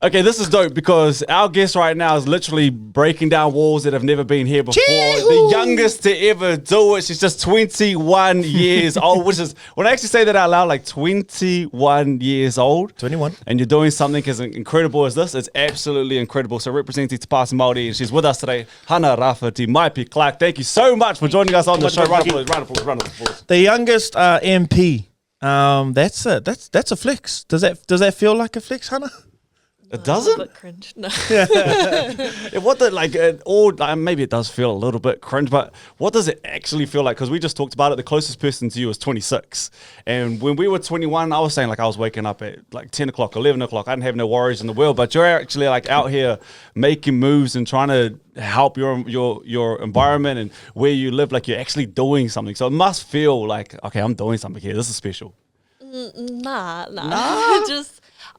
Okay, this is dope because our guest right now is literally breaking down walls that have never been here before. The youngest to ever do it. She's just 21 years old, which is, when I actually say that out loud, like 21 years old. 21. And you're doing something as incredible as this. It's absolutely incredible. So representing Te Pāti Māori, and she's with us today, Hana-Rawhiti Maipi-Clarke. Thank you so much for joining us on the show. Round of applause. The youngest MP. That's a flex. Does that feel like a flex, Hana? It doesn't? A bit cringe. No. Maybe it does feel a little bit cringe, but what does it actually feel like? Because we just talked about it. The closest person to you is 26. And when we were 21, I was saying like I was waking up at like 10 o'clock, 11 o'clock. I didn't have no worries in the world, but you're actually like out here making moves and trying to help your environment and where you live. Like you're actually doing something. So it must feel like, okay, I'm doing something here. This is special. Nah.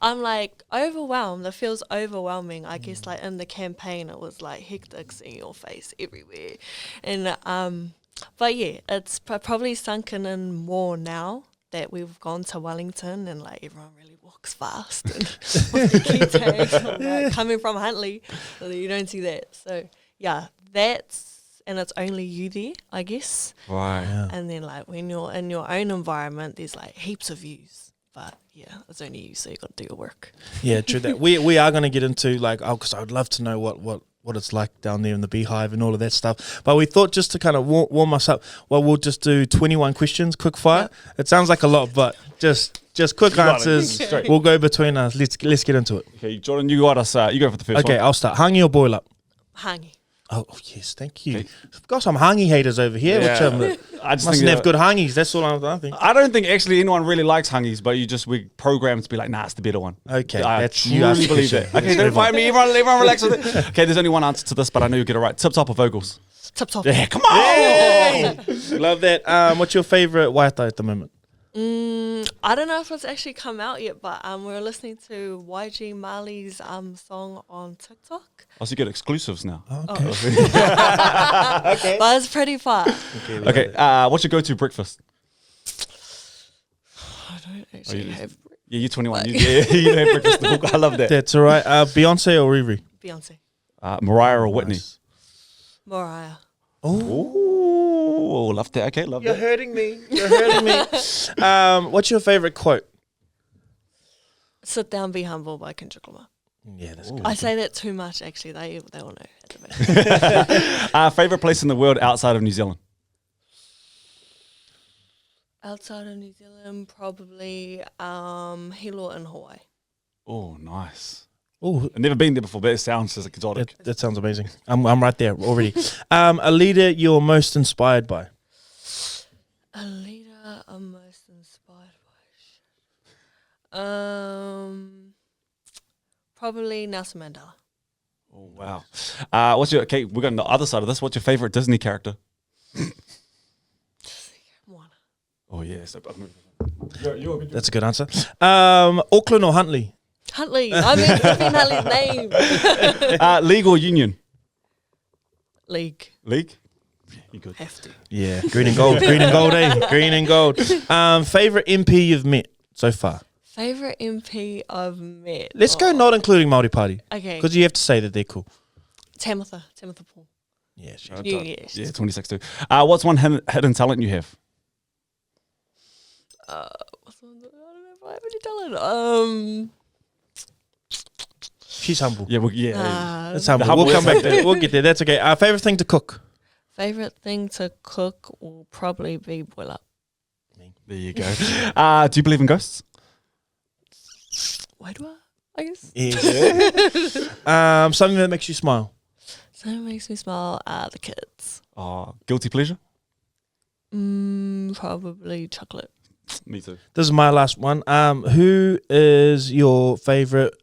I'm like overwhelmed. It feels overwhelming. I guess like in the campaign, it was like hectic, seeing your face everywhere, and but yeah, it's probably sunken in more now that we've gone to Wellington and like everyone really walks fast and with the key tags, like, coming from Huntley, you don't see that. So yeah, and it's only you there, I guess. Right. Yeah. And then like when you're in your own environment, there's like heaps of views. But yeah, it's only you, so you got to do your work. Yeah, true that. We are going to get into like, because I would love to know what it's like down there in the beehive and all of that stuff. But we thought just to kind of warm us up, we'll just do 21 questions, quick fire. Yeah. It sounds like a lot, but just quick answers. We'll go between us. Let's get into it. Okay, Jordan, you got us. You go for the first one. Okay, I'll start. Hangi or boil up? Hangi. Oh yes, thank you. Okay. I've got some hangi haters over here, which I just mustn't have good hangis. That's all I think. I don't think actually anyone really likes hangis, but we programmed to be like, nah, it's the better one. Okay, I truly believe that. Okay, don't fight me. Everyone relax with it. Okay, there's only one answer to this, but I know you'll get it right. Tip top or Vogels? Tip top. Yeah, come on. Hey! Love that. What's your favourite waiata at the moment? I don't know if it's actually come out yet, but we're listening to YG Mali's song on TikTok. Oh, so you get exclusives now. Okay. Okay. But it's pretty fun. Okay. What's your go-to breakfast? I don't actually have. Yeah, you're 21. You don't have breakfast. I love that. That's all right. Beyonce or Riri? Beyonce. Mariah or Whitney? Mariah. Oh, love that. Okay, love that. You're hurting me. What's your favourite quote? Sit down, be humble by Kendrick Lamar. Yeah, that's good. I say that too much, actually. They all know. Favourite place in the world outside of New Zealand? Outside of New Zealand, probably Hilo in Hawaii. Oh, nice. Oh, I've never been there before, but it sounds just exotic. That sounds amazing. I'm right there already. A leader you're most inspired by? A leader I'm most inspired by? Probably Nelson Mandela. Oh, wow. Okay, we're going to the other side of this. What's your favourite Disney character? Moana. Oh, yes. That's a good answer. Auckland or Huntley? Huntley. I mean, Huntley's name. League or union? League. League? You good? Have to. Yeah, green and gold, green and gold, eh? Green and gold. Favourite MP you've met so far? Favourite MP I've met. Let's go not including Māori Party. Okay. Because you have to say that they're cool. Tamitha Paul. Yeah, she's Yeah, 26 too. What's one hidden talent you have? What's one? I don't know if I have any talent. She's humble. Yeah, that's humble. We'll come back there. We'll get there. That's okay. Favourite thing to cook? Favourite thing to cook will probably be boil up. There you go. Do you believe in ghosts? Why do I guess. Yeah. Something that makes you smile. Something that makes me smile. The kids. Guilty pleasure? Probably chocolate. Me too. This is my last one. Who is your favourite?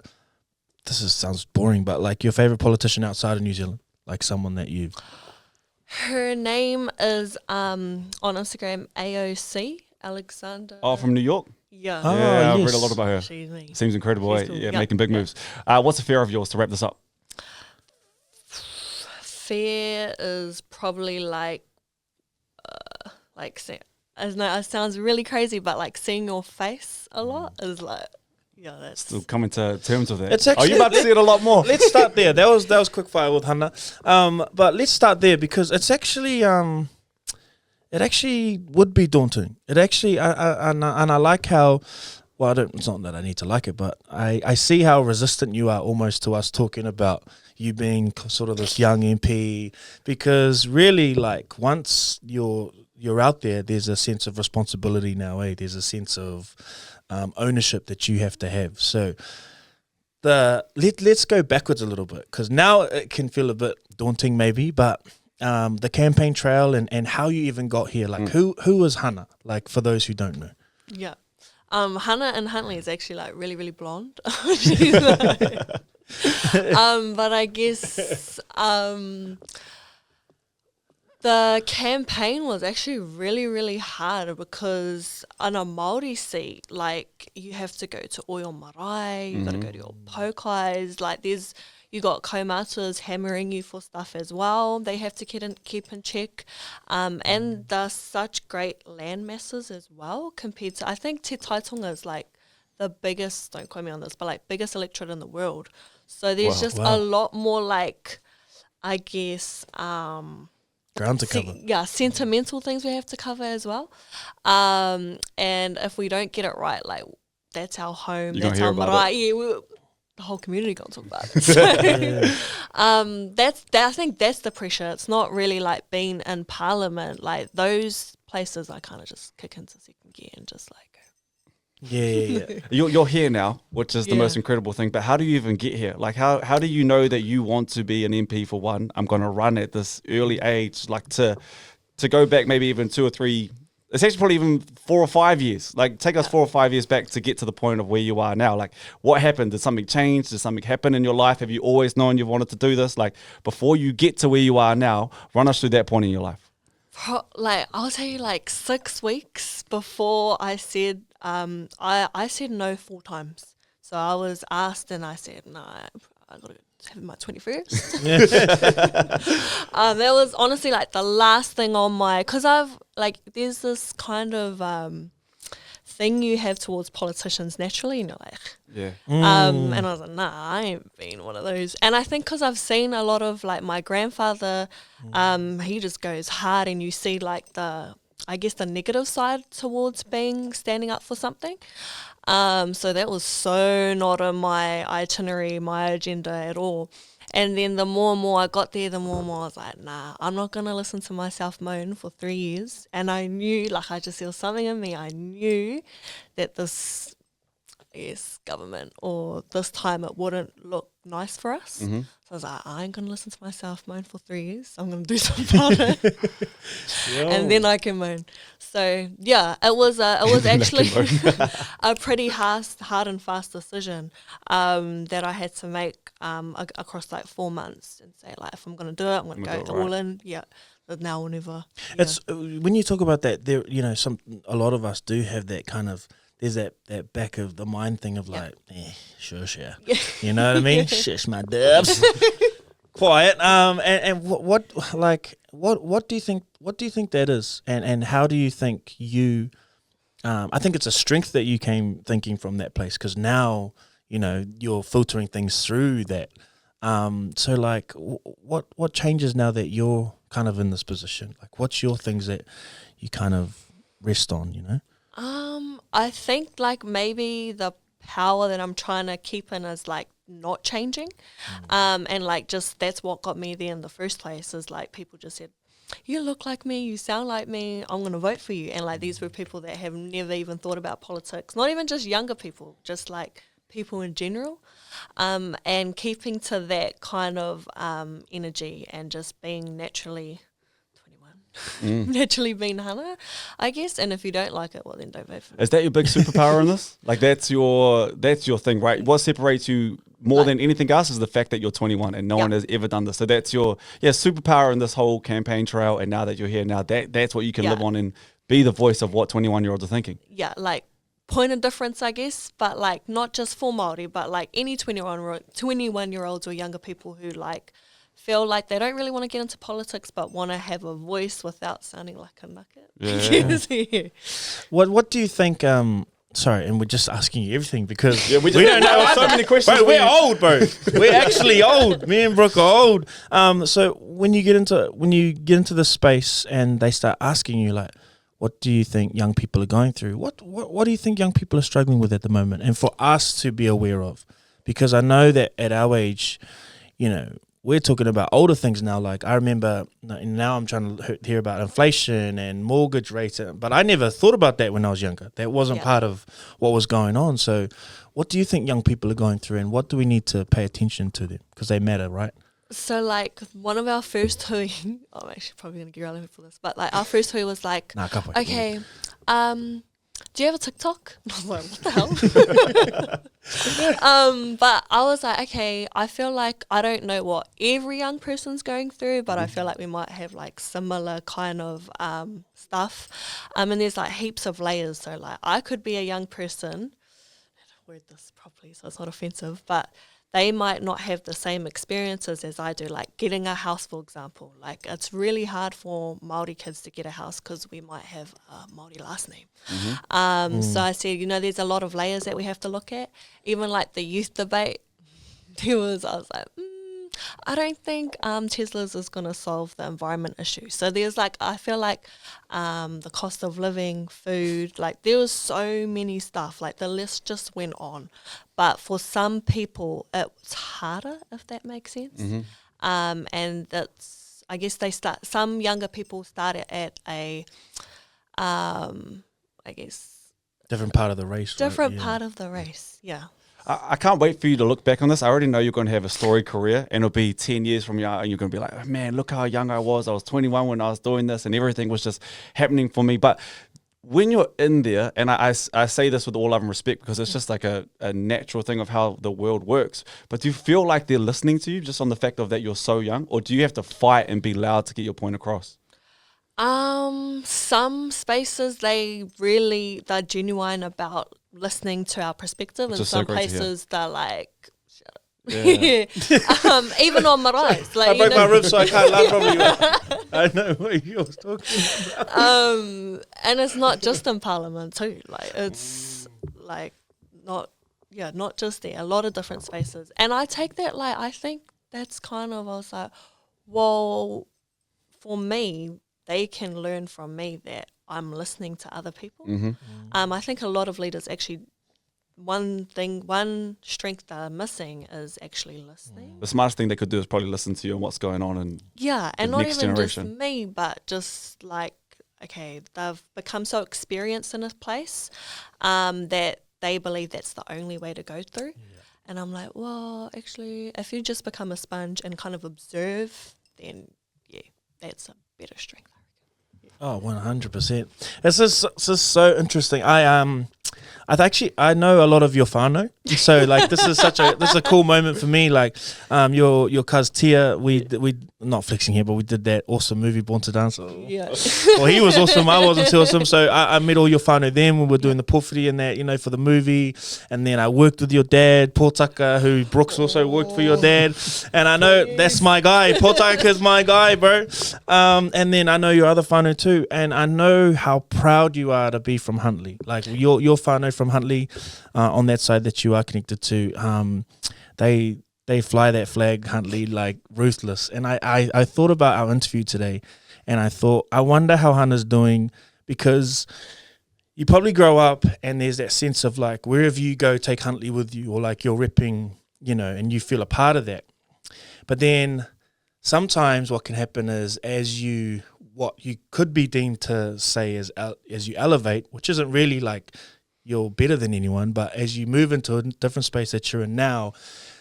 Sounds boring, but like your favourite politician outside of New Zealand, like someone that you've. Her name is on Instagram AOC Alexander. Oh, from New York. Yeah. Oh, yeah, I've yes. read a lot about her. She's me. Seems incredible. She's cool. Yeah, making big moves. What's a fear of yours to wrap this up? Fear is probably I know it sounds really crazy, but like seeing your face a lot is like Yeah, that's Still coming to terms with that. It's actually- you about to see it a lot more? Let's start there. That was quick fire with Hana. But let's start there because it's actually it actually would be daunting. It actually and I like how. Well, it's not that I need to like it, but I see how resistant you are almost to us talking about you being sort of this young MP, because really, like, once you're out there, there's a sense of responsibility now, There's a sense of ownership that you have to have. So let's go backwards a little bit, because now it can feel a bit daunting maybe, but the campaign trail and how you even got here, like who was Hana, like for those who don't know? Yeah. Hana in Huntley is actually like really, really blonde. She's like, but I guess the campaign was actually really, really hard because on a Māori seat, like you have to go to Oio Marae, you got to go to your pokais, like you got kaumatuas hammering you for stuff as well. They have to keep in check. And they're such great land masses as well compared to, I think Te Taitonga is like the biggest, don't quote me on this, but like biggest electorate in the world. So there's a lot more like, I guess, ground to cover. Yeah, sentimental things we have to cover as well. And if we don't get it right, like that's our home, that's our marae. Yeah, the whole community gonna talk about it. So, I think that's the pressure. It's not really like being in Parliament. Like those places, I kind of just kick into second gear and just like. Yeah. You're here now, which is the most incredible thing. But how do you even get here? Like, how do you know that you want to be an MP for one? I'm going to run at this early age, like to go back maybe even 2 or 3. It's actually probably even 4 or 5 years. Like, take us 4 or 5 years back to get to the point of where you are now. Like, what happened? Did something change? Did something happen in your life? Have you always known you wanted to do this? Like, before you get to where you are now, run us through that point in your life. Like, I'll tell you, like 6 weeks before I said, I said no 4 times. So I was asked and I said, no, I got to have my 21st. That was honestly like the last thing on my, because there's this kind of thing you have towards politicians naturally, and you're like, and I was like, nah, I ain't been one of those. And I think because I've seen a lot of like my grandfather, he just goes hard, and you see like the negative side towards standing up for something. So that was so not on my itinerary, my agenda at all. And then the more and more I got there, the more and more I was like, nah, I'm not going to listen to myself moan for 3 years. And I knew, like, I just feel something in me. I knew that this, government or this time it wouldn't look nice for us. So I was like, I ain't going to listen to myself moan for 3 years. I'm going to do something about it. And then I can moan. So, yeah, it was actually a pretty hard and fast decision that I had to make across like 4 months and say, like, if I'm going to do it, I'm going to go all in. Yeah, now or never. Yeah. It's when you talk about that, there, a lot of us do have that kind of, there's that back of the mind thing of like, shush, you know what I mean? Shush my dubs. Quiet. And what do you think? What do you think that is? And how do you think you? I think it's a strength that you came thinking from that place, because now you're filtering things through that. So like, what changes now that you're kind of in this position? Like, what's your things that you kind of rest on? I think like maybe the power that I'm trying to keep in is like not changing. And like just that's what got me there in the first place, is like people just said, you look like me, you sound like me, I'm going to vote for you. And like these were people that have never even thought about politics, not even just younger people, just like people in general. And keeping to that kind of energy and just being naturally naturally being Hana, I guess. And if you don't like it, well then don't vote for me. Is that your big superpower in this? Like that's your thing, right? What separates you more than anything else is the fact that you're 21 and no one has ever done this. So that's your superpower in this whole campaign trail. And now that you're here, now that's what you can live on and be the voice of what 21-year-olds are thinking. Yeah, like point of difference, I guess, but like not just for Māori, but like any 21-year-olds or younger people who like feel like they don't really want to get into politics but want to have a voice without sounding like a nugget. What do you think? sorry, and we're just asking you everything because Yeah, we don't know so many questions. Bro, we're old, bro. We're actually old. Me and Brook are old. So when you get into the space and they start asking you like, what do you think young people are going through? What do you think young people are struggling with at the moment? And for us to be aware of, because I know that at our age, you know, we're talking about older things now. Like I remember now I'm trying to hear about inflation and mortgage rates, but I never thought about that when I was younger. That wasn't part of what was going on. So what do you think young people are going through and what do we need to pay attention to them? Because they matter, right? So like one of our first hui, I'm actually probably going to get relevant for this, but like our first hui was like, okay, do you have a TikTok? I was like, what the hell? But I was like, okay, I feel like I don't know what every young person's going through, but I feel like we might have like similar kind of stuff. And there's like heaps of layers. So like I could be a young person, I don't word this properly so it's not offensive, but they might not have the same experiences as I do, like getting a house, for example. Like it's really hard for Māori kids to get a house because we might have a Māori last name. So I said, you know, there's a lot of layers that we have to look at. Even like the youth debate, I was like, I don't think Tesla's is going to solve the environment issue. So there's like, I feel like the cost of living, food, like there was so many stuff, like the list just went on. But for some people, it's harder, if that makes sense. And that's, I guess some younger people start at a, I guess. Different part of the race, Part of the race, yeah. I can't wait for you to look back on this. I already know you're going to have a storied career and it'll be 10 years from now and you're going to be like, oh, man, look how young I was. I was 21 when I was doing this and everything was just happening for me. But when you're in there, and I say this with all love and respect because it's just like a natural thing of how the world works, but do you feel like they're listening to you just on the fact of that you're so young, or do you have to fight and be loud to get your point across? Some spaces they're genuine about listening to our perspective, and some places they're like, shut up. Yeah. Even on marae, like, I broke my ribs, so I can't laugh from you. I know what you're talking about. And it's not just in Parliament too. Like it's like not just there. A lot of different spaces, and I take that like I think that's kind of I was like, well, for me, they can learn from me that I'm listening to other people. I think a lot of leaders actually. One strength they're missing is actually listening. The smartest thing they could do is probably listen to you and what's going on and and not even generation. Just me, but just like okay, they've become so experienced in a place that they believe that's the only way to go through. And I'm like, well, actually, if you just become a sponge and kind of observe, then that's a better strength. Oh, 100%. This is so interesting. I know a lot of your whānau, so like this is a cool moment for me. Like your cuz Tia, we not flexing here, but we did that awesome movie Born to Dance. Yeah. Well, he was awesome. I wasn't so awesome. So I met all your whānau then when we were doing the pōwhiri and that, you know, for the movie. And then I worked with your dad, Pōtaka, who Brooks also worked for your dad. And I know that's my guy. Pōtaka's my guy, bro. And then I know your other whānau too. And I know how proud you are to be from Huntly. Like your whānau from Huntly, on that side that you are connected to, they fly that flag, Huntly, like ruthless. And I thought about our interview today, and I thought, I wonder how Hana's doing, because you probably grow up and there's that sense of like wherever you go, take Huntly with you, or like you're repping, you know, and you feel a part of that. But then sometimes what can happen is what you could be deemed to say as you elevate, which isn't really like you're better than anyone, but as you move into a different space that you're in now,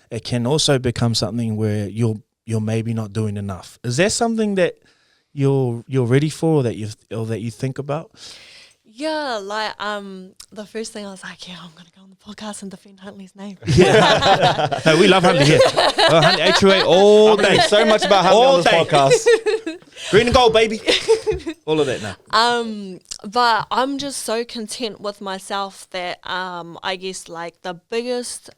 it can also become something where you're maybe not doing enough. Is that something that you're ready for, or that you think about? Yeah, like the first thing I was like, I'm gonna go on the podcast and defend Huntly's name. Yeah. No, we love Huntly here. Huntly HOA all day. So much about Huntly on this podcast. Green and gold, baby. All of that now. But I'm just so content with myself that I guess like the biggest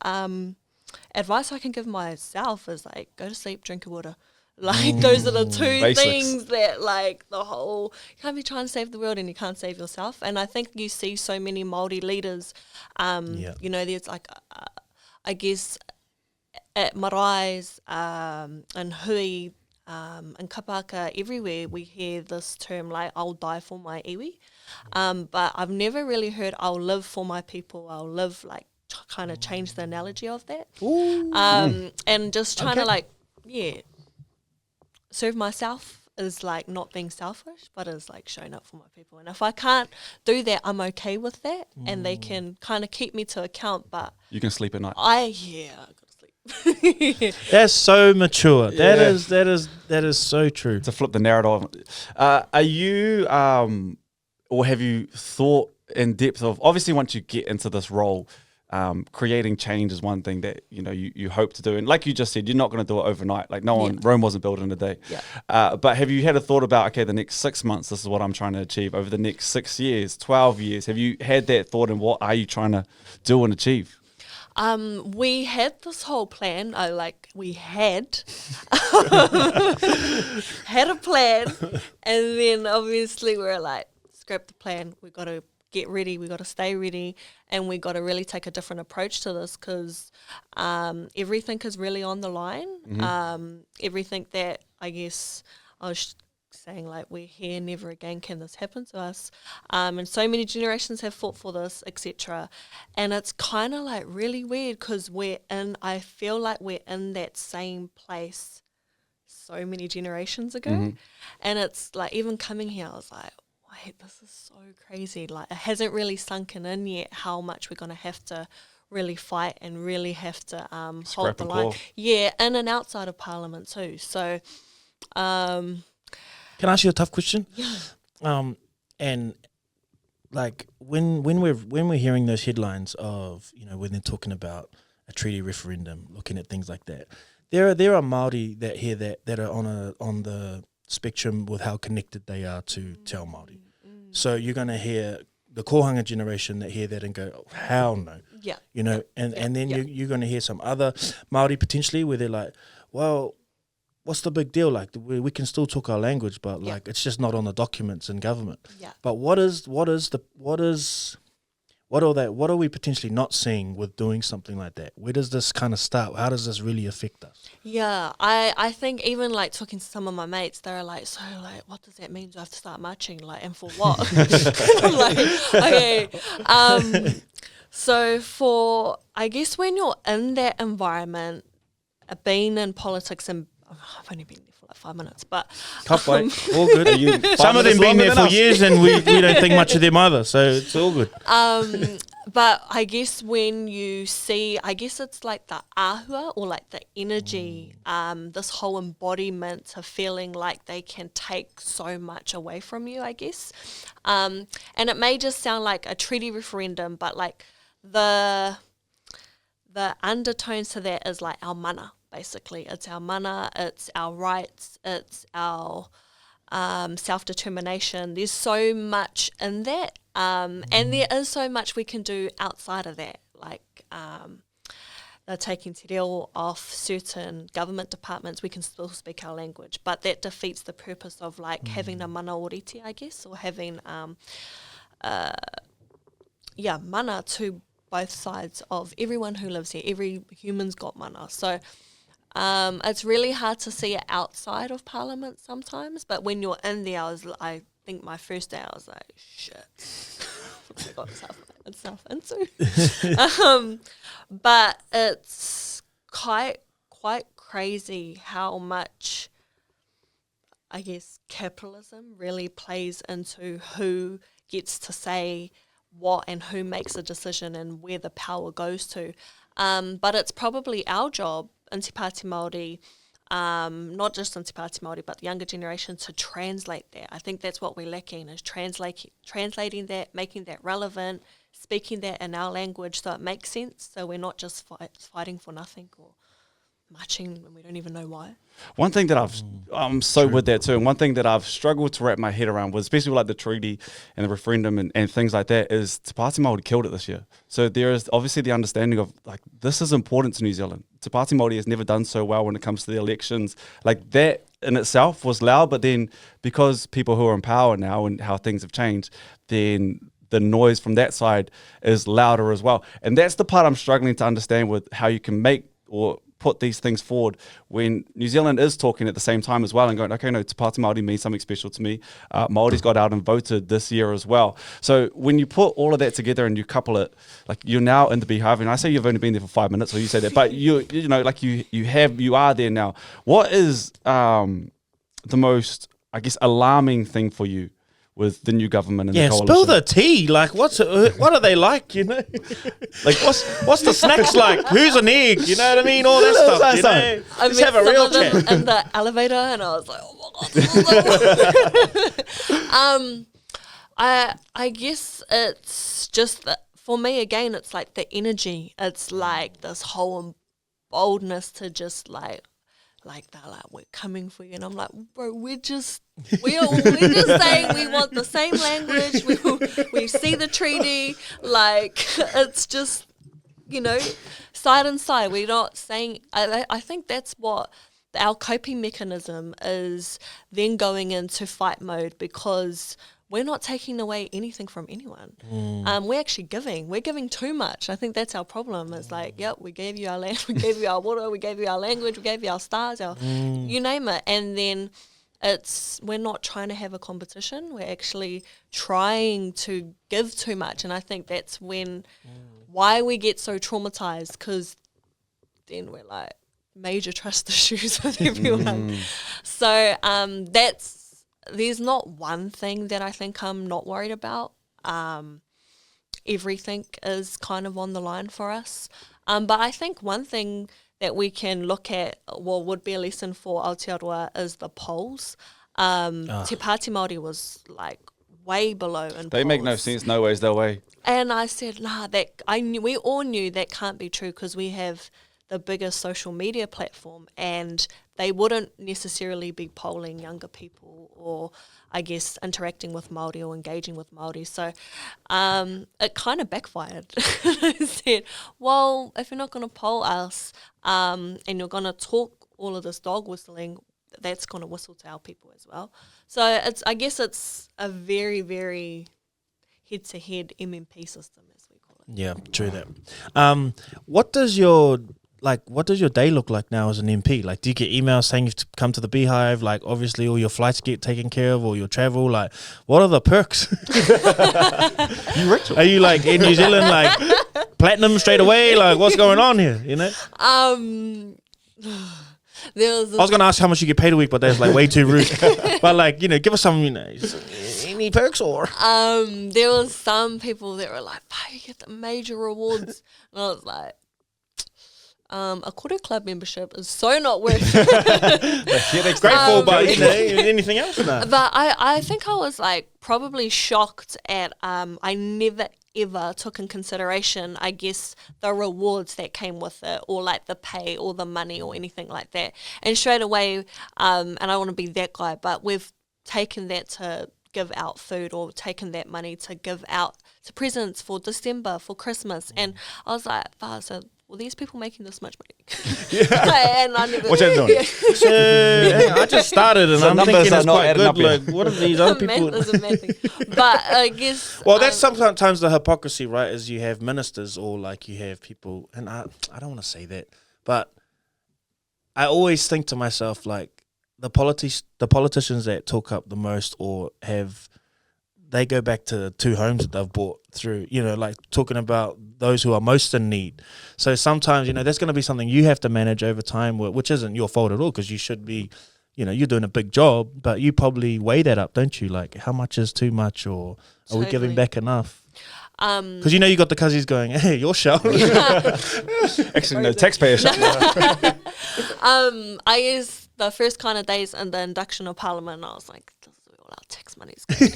advice I can give myself is like go to sleep, drink your water. Like, those are the two Basics. things that, like, the whole, you can't be trying to save the world and you can't save yourself. And I think you see so many Māori leaders, you know, there's like, I guess, at maraes, and hui, and kapaka, everywhere we hear this term like, I'll die for my iwi. But I've never really heard, I'll live for my people, I'll live, like, kind of change the analogy of that. And just trying to, like, serve myself is like not being selfish, but is like showing up for my people. And if I can't do that, I'm okay with that, and they can kind of keep me to account. But You can sleep at night. I gotta sleep. That's so mature. Yeah. That is so true. To flip the narrative, are you, or have you thought in depth of, obviously once you get into this role, creating change is one thing that you hope to do, and like you just said, you're not going to do it overnight. Like Rome wasn't built in a day. But have you had a thought about, okay, the next 6 months, this is what I'm trying to achieve over the next 6 years, 12 years? Have you had that thought, and what are you trying to do and achieve? We had this whole plan. We had had a plan, and then obviously we're like, scrap the plan. We got to get ready. We got to stay ready, and we got to really take a different approach to this, because everything is really on the line. Everything that I guess I was saying, like, we're here, never again can this happen to us, and so many generations have fought for this, etc. And it's kind of like really weird, because I feel like we're in that same place so many generations ago, and it's like, even coming here, I was like, wait, this is so crazy. Like, it hasn't really sunken in yet how much we're going to have to really fight and really have to hold the line. Yeah, in and outside of Parliament too. So, Can I ask you a tough question? yeah. And like when we're hearing those headlines of, when they're talking about a treaty referendum, looking at things like that, there are Māori that hear that are on the spectrum with how connected they are to Te Ao Māori. So you're going to hear the kohanga generation that hear that and go, oh, hell no. Yeah. And then you're going to hear some other Māori potentially where they're like, well, what's the big deal? Like, we can still talk our language, but like, it's just not on the documents in government. Yeah. But what are we potentially not seeing with doing something like that? Where does this kind of start? How does this really affect us? Yeah, I think even like talking to some of my mates, they're like, so like, what does that mean? Do I have to start marching? Like, and for what? I'm like, okay. So for, I guess when you're in that environment, being in politics, and I've only been there for like 5 minutes, but all good. Some of them been there for years, and we don't think much of them either, so it's all good. But I guess when you see, I guess it's like the āhua, or like the energy, this whole embodiment of feeling like they can take so much away from you, I guess. And it may just sound like a treaty referendum, but like the undertones to that is like our mana, basically. It's our mana, it's our rights, it's our self-determination. There's so much in that. And there is so much we can do outside of that, like they're taking te reo off certain government departments. We can still speak our language, but that defeats the purpose of like having a mana oriti, I guess, or having mana to both sides of everyone who lives here. Every human's got mana. So it's really hard to see it outside of Parliament sometimes, but when you're in there, I think my first day I was like, shit, I got myself into. But it's quite crazy how much, I guess, capitalism really plays into who gets to say what and who makes a decision and where the power goes to. But it's probably our job, Te Pāti Māori, not just Te Pāti Māori, but the younger generation, to translate that. I think that's what we're lacking, is translating that, making that relevant, speaking that in our language so it makes sense, so we're not just fighting for nothing. marching and we don't even know why. One thing that I'm so with that too, and one thing that I've struggled to wrap my head around was, especially with like the treaty and the referendum and things like that, is Te Pāti Māori killed it this year. So there is obviously the understanding of like, this is important to New Zealand. Te Pāti Māori has never done so well when it comes to the elections. Like that in itself was loud, but then because people who are in power now and how things have changed, then the noise from that side is louder as well. And that's the part I'm struggling to understand with how you can make or put these things forward when New Zealand is talking at the same time as well and going, okay, no, Te Pāti Māori means something special to me. Māori's got out and voted this year as well. So when you put all of that together and you couple it, like you're now in the beehive, and I say you've only been there for 5 minutes, or you say that, but you know, like you are there now. What is the most, I guess, alarming thing for you with the new government and the coalition? Spill the tea. Like, what are they like? You know, like what's the snacks like? Who's an egg? You know what I mean? All that stuff. You know? Let's have a real chat in the elevator, and I was like, oh my god. I guess it's just that for me again. It's like the energy. It's like this whole boldness to just like they're like, we're coming for you, and I'm like, bro, we're just saying we want the same language. We see the treaty, like it's just, you know, side and side. We're not saying. I think that's what our coping mechanism is. Then going into fight mode because we're not taking away anything from anyone. We're actually giving. We're giving too much. I think that's our problem. It's like, yep, we gave you our land, we gave you our water, we gave you our language, we gave you our stars, you name it. And then we're not trying to have a competition. We're actually trying to give too much. And I think that's why we get so traumatized, because then we're like major trust issues with everyone. So there's not one thing that I think I'm not worried about. Everything is kind of on the line for us. But I think one thing that we can look at, would be a lesson for Aotearoa, is the polls. Te Pāti Māori was like way below in polls. They make no sense, no ways, no way. And I said, we all knew that can't be true because we have the biggest social media platform, and they wouldn't necessarily be polling younger people or, I guess, interacting with Māori or engaging with Māori. So it kind of backfired. I said, well, if you're not going to poll us and you're going to talk all of this dog whistling, that's going to whistle to our people as well. So I guess it's a very, very head-to-head MMP system, as we call it. Yeah, true that. What does your day look like now as an MP? Like, do you get emails saying you have to come to the beehive? Like, obviously all your flights get taken care of, or your travel. Like, what are the perks? You rich? Are you like in New Zealand, like platinum straight away? Like, what's going on here? You know? I was going to ask how much you get paid a week, but that's like way too rude. But like, you know, give us some, you know, any perks or? There was some people that were like, "Oh, you get the major rewards," and I was like, a quarter club membership is so not worth it. Grateful, but you know, anything else? No. But I think I was like probably shocked at I never ever took in consideration, I guess, the rewards that came with it, or like the pay or the money or anything like that. And straight away, and I want to be that guy, but we've taken that to give out food, or taken that money to give out to presents for December, for Christmas. And I was like, so well, these people making this much money. And I never. What you doing? So, I just started, and I'm thinking it's quite good. Like, what are these other people? Math is a math thing. But I guess. Well, that's sometimes the hypocrisy, right? Is you have ministers, or like you have people, and I don't want to say that, but I always think to myself, like, the politicians that talk up the most, or they go back to the two homes that they've bought through, you know, like talking about those who are most in need. So sometimes, you know, that's going to be something you have to manage over time, which isn't your fault at all, because you should be, you know, you're doing a big job, but you probably weigh that up, don't you? Like, how much is too much, or are we giving back enough? Because you know you got the cousins going, hey, your show. Actually, no, taxpayer show. I guess the first kind of days in the induction of Parliament, I was like, this is all our tax money's good.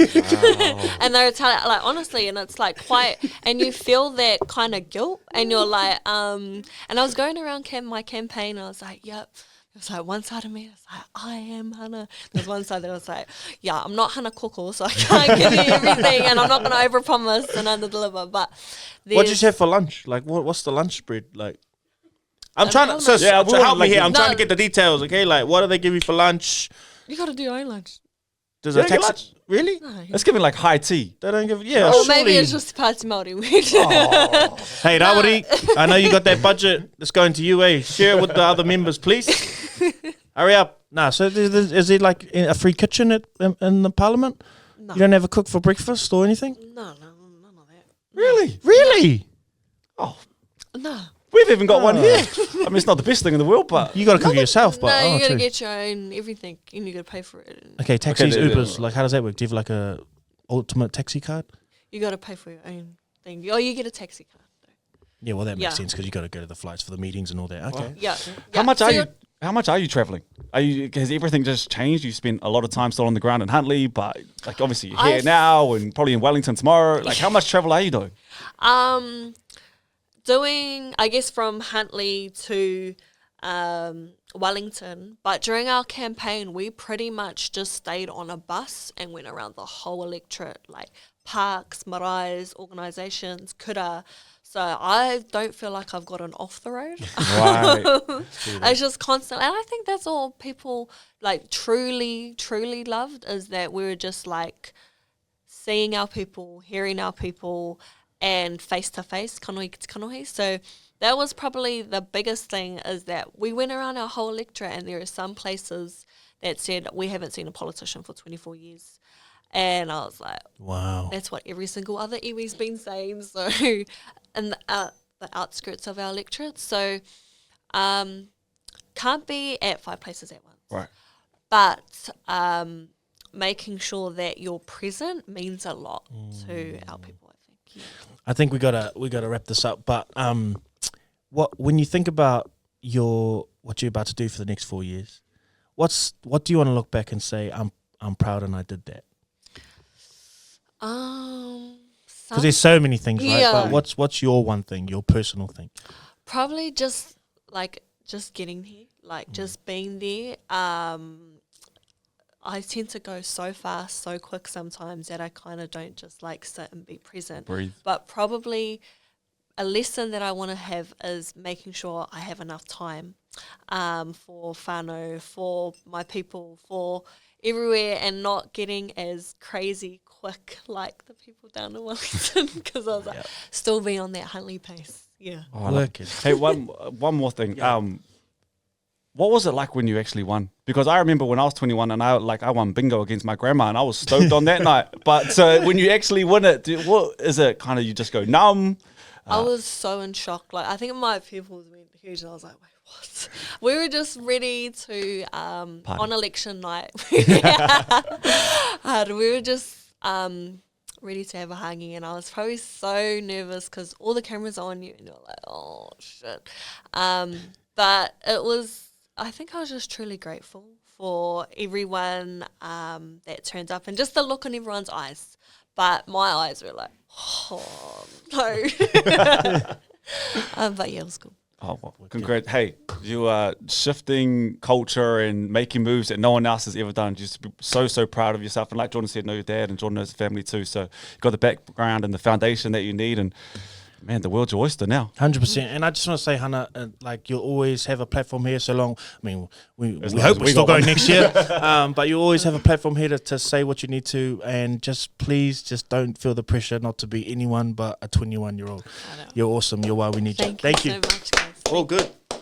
And they were telling, like, honestly, and it's like quite, and you feel that kind of guilt, and you're like, and I was going around my campaign, and I was like, yep. It was like one side of me, was like, I am Hana. There's one side that was like, yeah, I'm not Hana Koko, so I can't give you everything, and I'm not going to overpromise and underdeliver. But what did you have for lunch? Like, what's the lunch spread like? I'm trying to, so Yeah, help me like here. I'm the- trying to get the details, okay? Like, what do they give you for lunch? you got to do your own lunch. Does Yeah, a get tax lunch. really? No. It's giving like high tea. They don't give. Yeah, Or surely. maybe it's just Party Māori week. Hey, Rawhiti, I know you got that budget that's going to you, eh? Share it with the other members, please. Hurry up. Nah, so is there like a free kitchen in the parliament? No. You don't have a cook for breakfast or anything? No, none of that. Really? Really? Oh, No. we've even got one here. I mean, it's not the best thing in the world, but You got to cook it yourself, but No, you got to true. get your own everything, and you got to pay for it. And Okay, taxis, Okay, Ubers. Like, how does that work? Do you have like a ultimate taxi card? you got to pay for your own thing. Oh, you get a taxi card. Yeah, well, that makes Yeah. sense because you got to go to the flights for the meetings and all that. Okay. Yeah. how much So are you? you're- How much are you traveling? Has everything just changed? You spent a lot of time still on the ground in Huntley, but like obviously you're here I've- now and probably in Wellington tomorrow. Like, how much travel are you doing? Doing, I guess, from Huntley to Wellington, but during our campaign, we pretty much just stayed on a bus and went around the whole electorate, like parks, maraes, organisations, kura. So I don't feel like I've gotten off the road. Right. It's just constant, and I think that's all people like truly loved, is that we were just like seeing our people, hearing our people, and face to face, kanohi ki te kanohi. So that was probably the biggest thing, is that we went around our whole electorate, and there are some places that said we haven't seen a politician for 24 years. And I was like, Wow. that's what every single other iwi's been saying. So, in the outskirts of our electorate. So, can't be at 5 places at once. Right. But making sure that you're present means a lot to our people, I think. Yeah. I think we gotta wrap this up. But when you think about what you're about to do for the next 4 years, what do you want to look back and say, I'm proud and I did that? Because there's so many things, right? Yeah. But what's your one thing, your personal thing? Probably just getting here, just being there. I tend to go so fast, so quick sometimes that I kind of don't just sit and be present. Breathe. But probably a lesson that I want to have is making sure I have enough time for whānau, for my people, for everywhere, and not getting as crazy quick like the people down in Wellington, because I was still being on that Huntley pace. Yeah. Oh, I love it. Hey, one more thing. What was it like when you actually won? Because I remember when I was 21 and I won bingo against my grandma, and I was stoked on that night. But when you actually win it, what is it? Kind of you just go numb. I was so in shock. I think my pupils went huge, and I was like, wait, what? We were just ready to, on election night, we were just ready to have a hangi, and I was probably so nervous because all the cameras are on you, and you're like, oh, shit. But it was, I think I was just truly grateful for everyone that turned up, and just the look on everyone's eyes. But my eyes were like, oh, no. But yeah, it was cool. Oh, well, congrats. Hey, you are shifting culture and making moves that no one else has ever done. Just be so proud of yourself. And like Jordan said, know your dad, and Jordan knows the family too. So you've got the background and the foundation that you need. And man, the world's your oyster now. 100%. And I just want to say, Hana, you'll always have a platform here so long. I mean, we As long hope as we're we still got going one. next year. But you always have a platform here to say what you need to. And just please, just don't feel the pressure not to be anyone but a 21-year-old. I know. You're awesome. You're why we need you. Thank you so much, guys. All good.